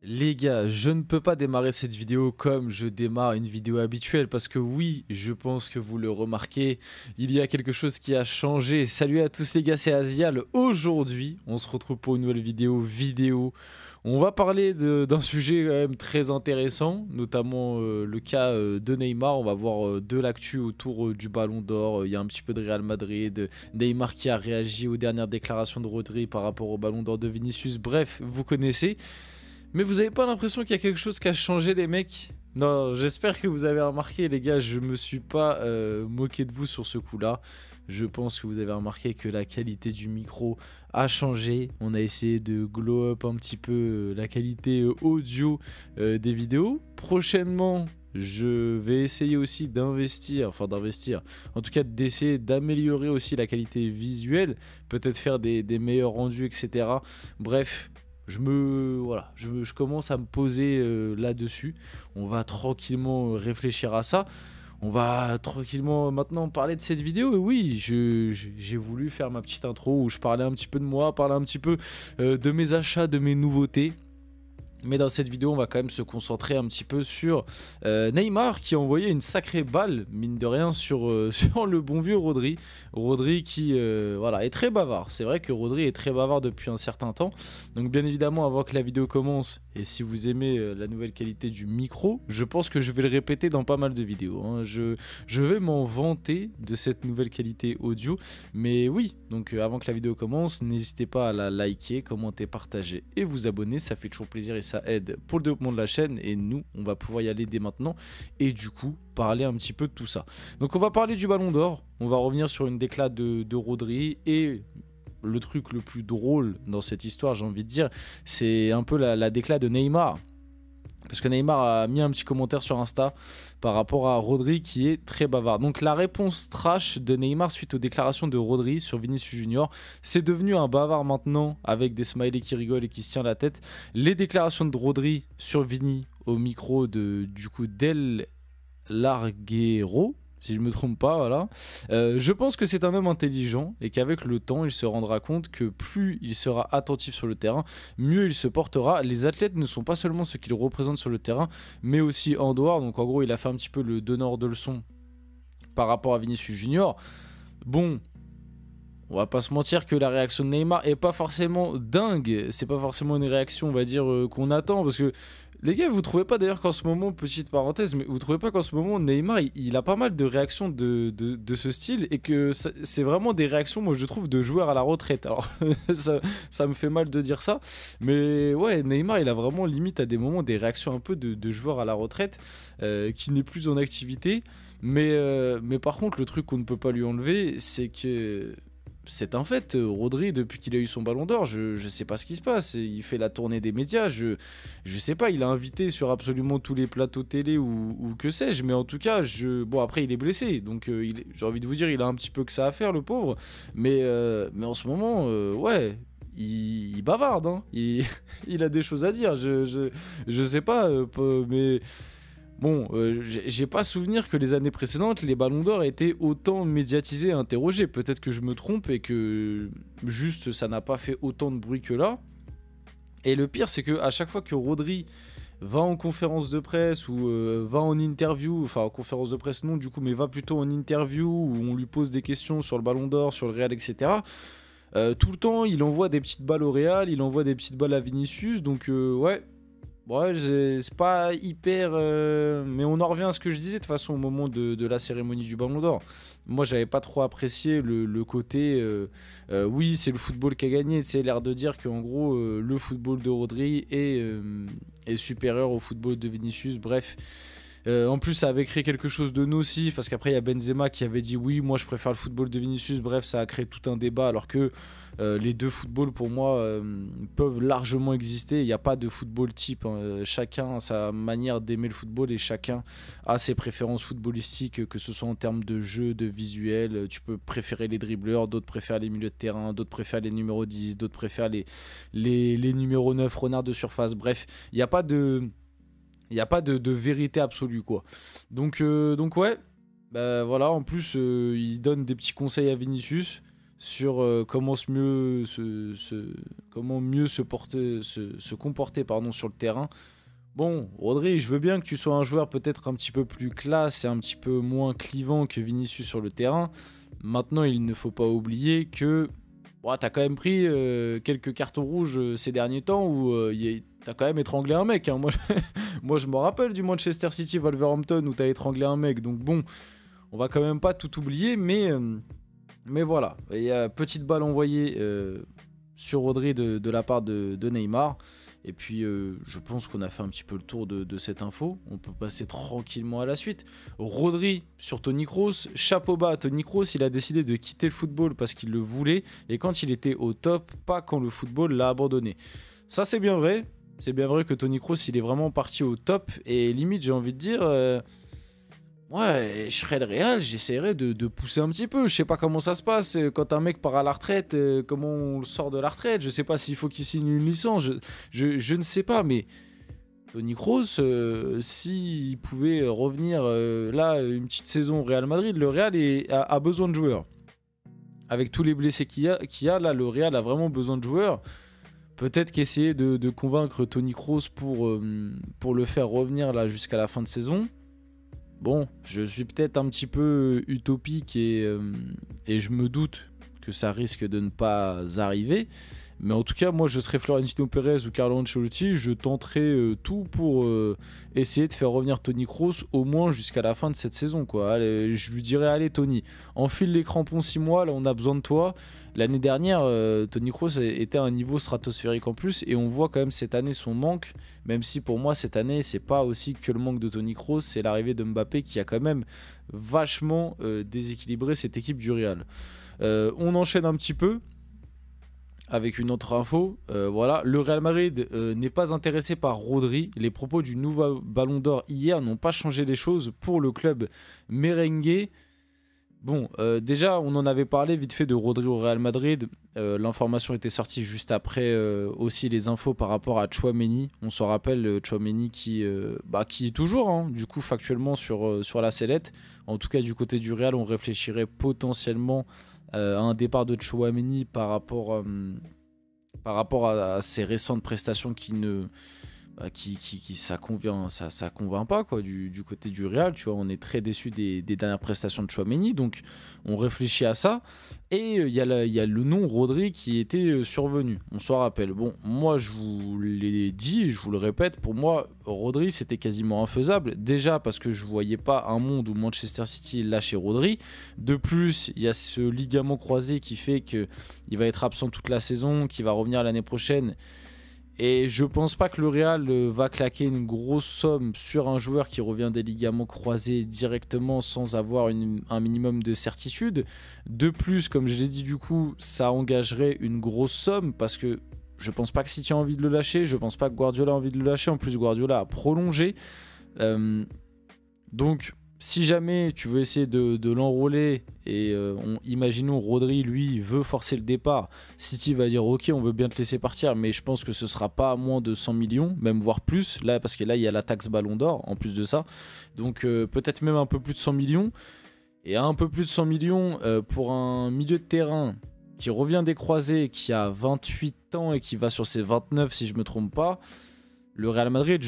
Les gars, je ne peux pas démarrer cette vidéo comme je démarre une vidéo habituelle parce que oui, je pense que vous le remarquez, il y a quelque chose qui a changé. Salut à tous les gars, c'est Azial. Aujourd'hui, on se retrouve pour une nouvelle vidéo. On va parler d'un sujet quand même très intéressant, notamment le cas de Neymar. On va voir de l'actu autour du Ballon d'Or. Il y a un petit peu de Real Madrid, Neymar qui a réagi aux dernières déclarations de Rodri par rapport au Ballon d'Or de Vinicius. Bref, vous connaissez. Mais vous avez pas l'impression qu'il y a quelque chose qui a changé, les mecs? Non, j'espère que vous avez remarqué, les gars, je me suis pas moqué de vous sur ce coup-là. Je pense que vous avez remarqué que la qualité du micro a changé. On a essayé de glow up un petit peu la qualité audio des vidéos. Prochainement, je vais essayer aussi d'investir, en tout cas d'essayer d'améliorer aussi la qualité visuelle, peut-être faire des meilleurs rendus, etc. Bref. Je commence à me poser là-dessus. On va tranquillement réfléchir à ça. On va tranquillement maintenant parler de cette vidéo. Et oui, j'ai voulu faire ma petite intro où je parlais un petit peu de moi, parler un petit peu de mes achats, de mes nouveautés. Mais dans cette vidéo, on va quand même se concentrer un petit peu sur Neymar qui a envoyé une sacrée balle, mine de rien, sur le bon vieux Rodri. Rodri qui voilà, est très bavard. C'est vrai que Rodri est très bavard depuis un certain temps. Donc bien évidemment, avant que la vidéo commence, et si vous aimez la nouvelle qualité du micro, je pense que je vais le répéter dans pas mal de vidéos. Hein. Je vais m'en vanter de cette nouvelle qualité audio. Mais oui, donc avant que la vidéo commence, n'hésitez pas à la liker, commenter, partager et vous abonner. Ça fait toujours plaisir et ça aide pour le développement de la chaîne. Et nous, on va pouvoir y aller dès maintenant. Et du coup, parler un petit peu de tout ça. Donc on va parler du Ballon d'Or. On va revenir sur une déclat de Rodri et... le truc le plus drôle dans cette histoire, j'ai envie de dire, c'est un peu la déclat de Neymar. Parce que Neymar a mis un petit commentaire sur Insta par rapport à Rodri qui est très bavard. Donc la réponse trash de Neymar suite aux déclarations de Rodri sur Vinicius Junior, c'est devenu un bavard maintenant avec des smileys qui rigolent et qui se tient la tête. Les déclarations de Rodri sur Vini au micro de du coup d'El Larguero, si je ne me trompe pas, voilà. Je pense que c'est un homme intelligent et qu'avec le temps, il se rendra compte que plus il sera attentif sur le terrain, mieux il se portera. Les athlètes ne sont pas seulement ceux qu'ils représentent sur le terrain, mais aussi en dehors. Donc en gros, il a fait un petit peu le donneur de leçons par rapport à Vinicius Junior. Bon... on va pas se mentir que la réaction de Neymar est pas forcément dingue. C'est pas forcément une réaction, on va dire, qu'on attend. Parce que, les gars, vous trouvez pas d'ailleurs qu'en ce moment, petite parenthèse, mais vous trouvez pas qu'en ce moment, Neymar, il a pas mal de réactions de ce style et que c'est vraiment des réactions, moi je trouve, de joueurs à la retraite. Alors, ça me fait mal de dire ça. Mais ouais, Neymar, il a vraiment limite à des moments des réactions un peu de joueurs à la retraite qui n'est plus en activité. Mais par contre, le truc qu'on ne peut pas lui enlever, c'est que... c'est un fait, Rodri, depuis qu'il a eu son ballon d'or, je sais pas ce qui se passe. Il fait la tournée des médias, je sais pas, il a invité sur absolument tous les plateaux télé ou que sais-je, mais en tout cas, bon, après il est blessé, donc j'ai envie de vous dire, il a un petit peu que ça à faire, le pauvre, mais en ce moment, ouais... il bavarde, hein. Il a des choses à dire, je sais pas, mais... bon, j'ai pas souvenir que les années précédentes, les ballons d'or étaient autant médiatisés et interrogés. Peut-être que je me trompe et que juste ça n'a pas fait autant de bruit que là. Et le pire, c'est que à chaque fois que Rodri va en conférence de presse ou va en interview, enfin en conférence de presse non du coup, mais va plutôt en interview où on lui pose des questions sur le ballon d'or, sur le Real, etc. Tout le temps, il envoie des petites balles au Real, il envoie des petites balles à Vinicius, donc ouais. Ouais, c'est pas hyper... mais on en revient à ce que je disais de toute façon au moment de la cérémonie du Ballon d'Or. Moi, j'avais pas trop apprécié le côté... oui, c'est le football qui a gagné. C'est l'air de dire qu'en gros, le football de Rodri est supérieur au football de Vinicius. Bref. En plus, ça avait créé quelque chose de nocif parce qu'après, il y a Benzema qui avait dit oui, moi je préfère le football de Vinicius. Bref, ça a créé tout un débat alors que les deux footballs pour moi peuvent largement exister. Il n'y a pas de football type. Hein. Chacun a sa manière d'aimer le football et chacun a ses préférences footballistiques, que ce soit en termes de jeu, de visuel. Tu peux préférer les dribbleurs, d'autres préfèrent les milieux de terrain, d'autres préfèrent les numéros 10, d'autres préfèrent les numéros 9, renards de surface. Bref, il n'y a pas de... il n'y a pas de vérité absolue, quoi. Donc ouais, bah, voilà, en plus, il donne des petits conseils à Vinicius. sur comment mieux se comporter pardon, sur le terrain. Bon, Rodri, je veux bien que tu sois un joueur peut-être un petit peu plus classe et un petit peu moins clivant que Vinicius sur le terrain. Maintenant, il ne faut pas oublier que t'as quand même pris quelques cartons rouges ces derniers temps où t'as quand même étranglé un mec. Hein. Moi, je me rappelle du Manchester City Wolverhampton où t'as étranglé un mec. Donc bon, on va quand même pas tout oublier, mais voilà. Il y a petite balle envoyée sur Rodri de la part de Neymar. Et puis, je pense qu'on a fait un petit peu le tour de cette info. On peut passer tranquillement à la suite. Rodri sur Toni Kroos. Chapeau bas à Toni Kroos. Il a décidé de quitter le football parce qu'il le voulait. Et quand il était au top, pas quand le football l'a abandonné. Ça, c'est bien vrai. C'est bien vrai que Toni Kroos, il est vraiment parti au top. Et limite, j'ai envie de dire... ouais, je serais le Real, j'essaierais de pousser un petit peu. Je sais pas comment ça se passe quand un mec part à la retraite, comment on le sort de la retraite. Je sais pas s'il faut qu'il signe une licence. Je ne sais pas, mais Toni Kroos, s'il pouvait revenir là, une petite saison au Real Madrid, le Real a besoin de joueurs. Avec tous les blessés qu'il y a, là, le Real a vraiment besoin de joueurs. Peut-être qu'essayer de convaincre Toni Kroos pour le faire revenir là jusqu'à la fin de saison. Bon, je suis peut-être un petit peu utopique et je me doute que ça risque de ne pas arriver. Mais en tout cas, moi, je serais Florentino Pérez ou Carlo Ancelotti. Je tenterai tout pour essayer de faire revenir Toni Kroos au moins jusqu'à la fin de cette saison, quoi. Allez, je lui dirais, allez Toni, enfile les crampons 6 mois, là on a besoin de toi. L'année dernière, Toni Kroos était à un niveau stratosphérique en plus et on voit quand même cette année son manque, même si pour moi cette année c'est pas aussi que le manque de Toni Kroos, c'est l'arrivée de Mbappé qui a quand même vachement déséquilibré cette équipe du Real. On enchaîne un petit peu avec une autre info. Voilà, le Real Madrid n'est pas intéressé par Rodri. Les propos du nouveau Ballon d'Or hier n'ont pas changé les choses pour le club merengue. Bon, déjà, on en avait parlé vite fait de Rodri au Real Madrid. L'information était sortie juste après aussi les infos par rapport à Tchouaméni. On s'en rappelle, Tchouaméni qui est toujours, hein, du coup, factuellement sur la sellette. En tout cas, du côté du Real, on réfléchirait potentiellement à un départ de Tchouaméni par rapport à ses récentes prestations qui ça convainc pas quoi du côté du Real, tu vois. On est très déçu des dernières prestations de Tchouaméni, donc on réfléchit à ça. Et il y a le nom Rodri qui était survenu, on s'en rappelle. Bon, moi je vous l'ai dit et je vous le répète, pour moi Rodri c'était quasiment infaisable, déjà parce que je voyais pas un monde où Manchester City lâchait Rodri. De plus, il y a ce ligament croisé qui fait qu'il va être absent toute la saison, qui va revenir l'année prochaine. Et je pense pas que le Real va claquer une grosse somme sur un joueur qui revient des ligaments croisés directement sans avoir un minimum de certitude. De plus, comme je l'ai dit, du coup, ça engagerait une grosse somme parce que je pense pas que City a envie de le lâcher. Je pense pas que Guardiola a envie de le lâcher. En plus, Guardiola a prolongé. Donc, si jamais tu veux essayer de l'enrôler et imaginons Rodri, lui, veut forcer le départ, City va dire ok, on veut bien te laisser partir, mais je pense que ce sera pas à moins de 100 millions, même voire plus, là, parce que là, il y a la taxe Ballon d'Or en plus de ça. Donc, peut-être même un peu plus de 100 millions. Et un peu plus de 100 millions pour un milieu de terrain qui revient des croisés, qui a 28 ans et qui va sur ses 29 si je me trompe pas. Le Real Madrid,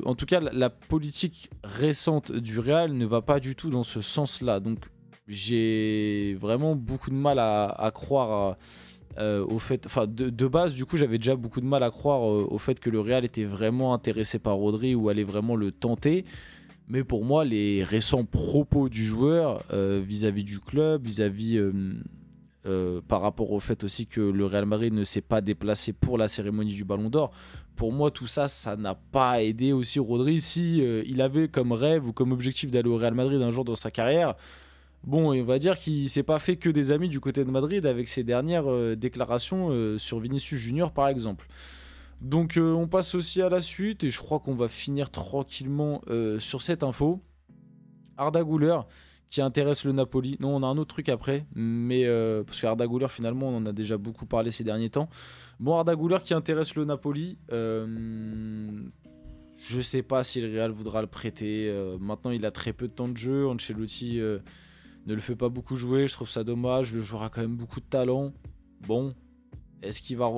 en tout cas, la politique récente du Real ne va pas du tout dans ce sens-là. Donc, j'ai vraiment beaucoup de mal à croire au fait... Enfin, de base, du coup, j'avais déjà beaucoup de mal à croire au fait que le Real était vraiment intéressé par Rodri ou allait vraiment le tenter. Mais pour moi, les récents propos du joueur vis-à-vis du club, par rapport au fait aussi que le Real Madrid ne s'est pas déplacé pour la cérémonie du Ballon d'Or, pour moi tout ça, ça n'a pas aidé aussi Rodri. Si il avait comme rêve ou comme objectif d'aller au Real Madrid un jour dans sa carrière, bon, on va dire qu'il s'est pas fait que des amis du côté de Madrid avec ses dernières déclarations sur Vinicius Junior par exemple. Donc on passe aussi à la suite et je crois qu'on va finir tranquillement sur cette info. Arda Güler qui intéresse le Napoli. Non, on a un autre truc après, mais parce que Arda Güler, finalement, on en a déjà beaucoup parlé ces derniers temps. Bon, Arda Güler qui intéresse le Napoli. Je sais pas si le Real voudra le prêter. Maintenant, il a très peu de temps de jeu. Ancelotti ne le fait pas beaucoup jouer, je trouve ça dommage. Le joueur a quand même beaucoup de talent. Bon, est-ce qu'il va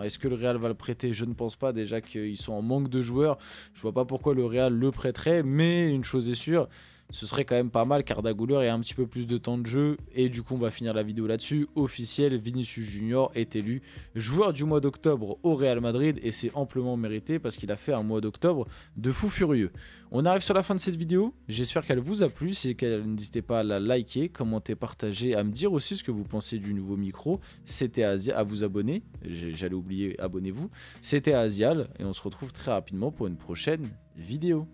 est-ce que le Real va le prêter? Je ne pense pas, déjà qu'ils sont en manque de joueurs. Je vois pas pourquoi le Real le prêterait, mais une chose est sûre, ce serait quand même pas mal car Güler ait un petit peu plus de temps de jeu. Et du coup, on va finir la vidéo là-dessus. Officiel, Vinicius Junior est élu joueur du mois d'octobre au Real Madrid et c'est amplement mérité parce qu'il a fait un mois d'octobre de fou furieux. On arrive sur la fin de cette vidéo. J'espère qu'elle vous a plu. Si c'est le cas, n'hésitez pas à la liker, commenter, partager, à me dire aussi ce que vous pensez du nouveau micro. C'était Asia, à vous abonner. J'allais oublier, abonnez-vous. C'était Asial et on se retrouve très rapidement pour une prochaine vidéo.